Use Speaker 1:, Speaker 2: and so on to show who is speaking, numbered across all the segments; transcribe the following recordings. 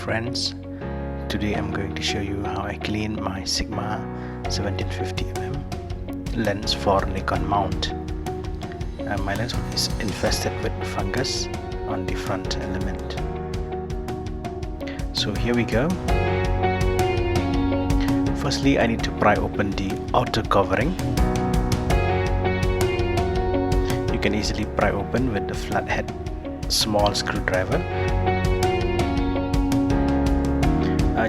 Speaker 1: friends, today I'm going to show you how I clean my Sigma 1750mm lens for Nikon mount. My lens is infested with fungus on the front element. So here we go. Firstly, I need to pry open the outer covering. You can easily pry open with the flathead small screwdriver.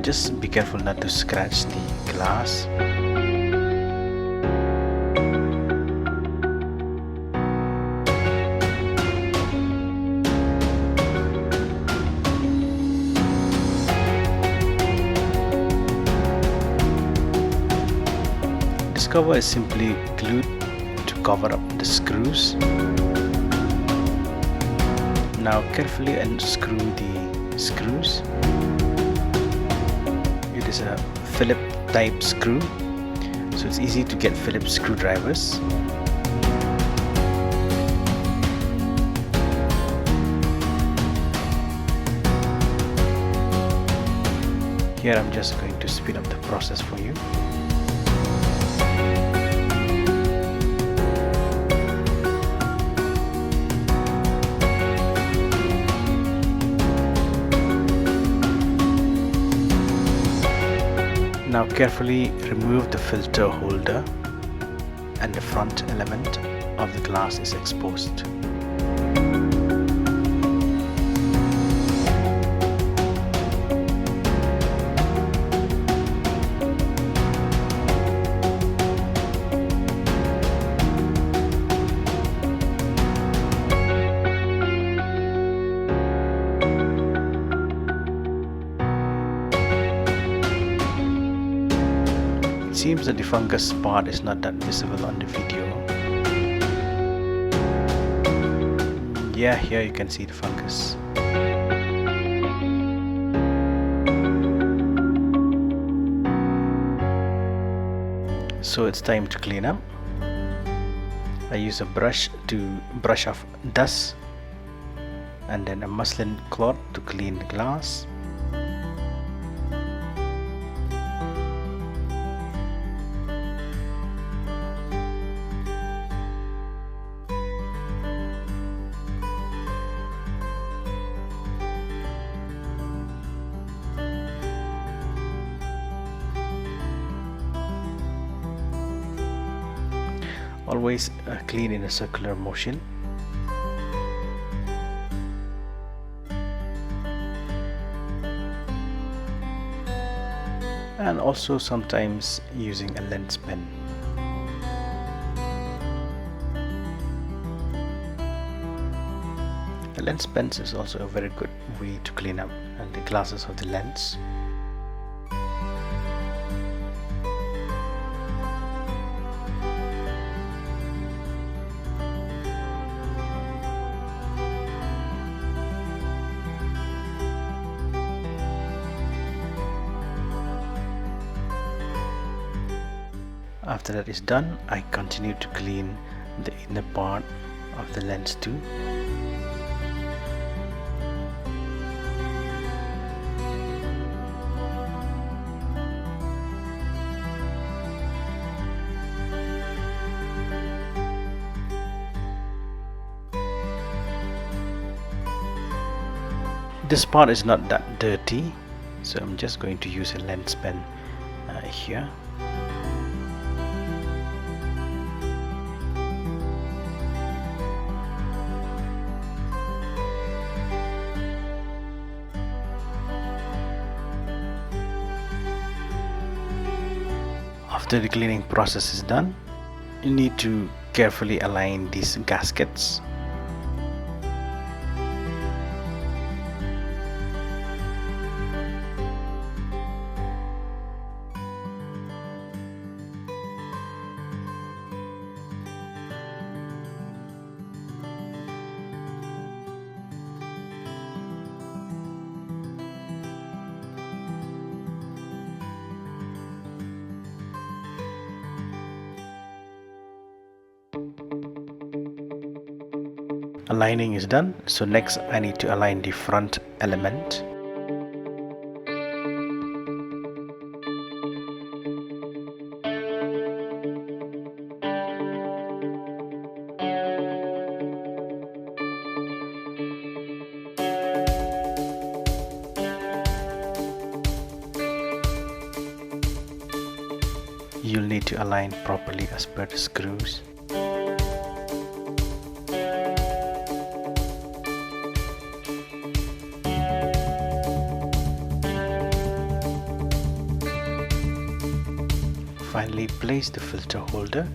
Speaker 1: Just be careful not to scratch the glass. This cover is simply glued to cover up the screws. Now carefully unscrew the screws. It is a Phillips type screw, so it's easy to get Phillips screwdrivers. Here I'm just going to speed up the process for you. Now carefully remove the filter holder, and the front element of the glass is exposed. It seems that the fungus part is not that visible on the video. Yeah, here you can see the fungus. So it's time to clean up. I use a brush to brush off dust, and then a muslin cloth to clean the glass. Always clean in a circular motion. And also sometimes using a lens pen. A lens pen is also a very good way to clean up the glasses of the lens. After that is done, I continue to clean the inner part of the lens too. This part is not that dirty, so I'm just going to use a lens pen here. After the cleaning process is done, you need to carefully align these gaskets. Aligning is done, so next I need to align the front element. you'll need to align properly as per the screws. Finally, place the filter holder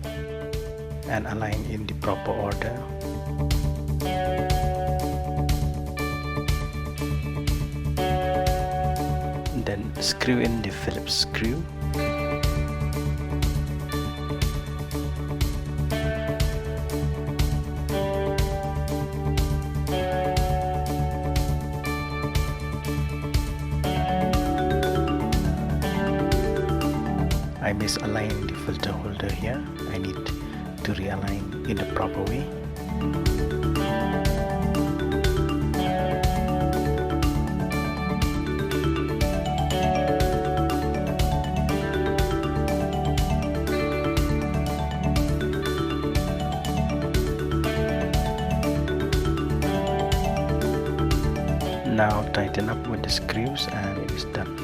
Speaker 1: and align in the proper order. Then screw in the Phillips screw. I misaligned the filter holder here. I need to realign in the proper way. Now tighten up with the screws and it is done.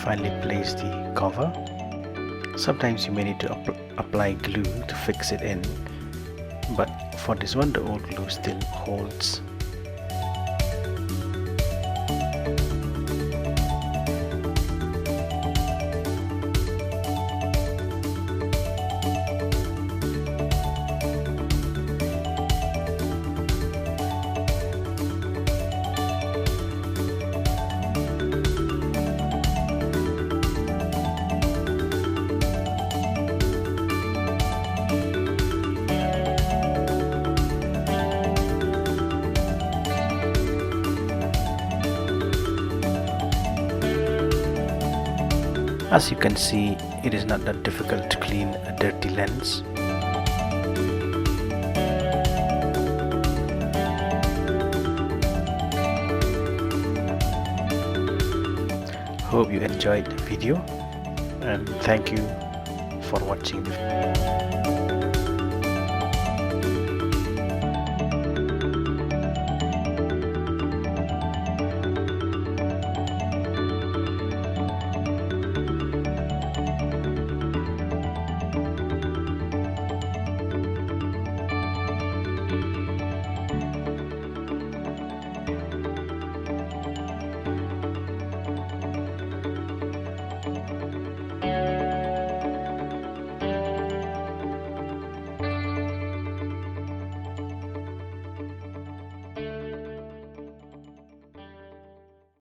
Speaker 1: Finally, place the cover. Sometimes you may need to apply glue to fix it in, but for this one the old glue still holds. As you can see, it is not that difficult to clean a dirty lens. Hope you enjoyed the video and thank you for watching the video.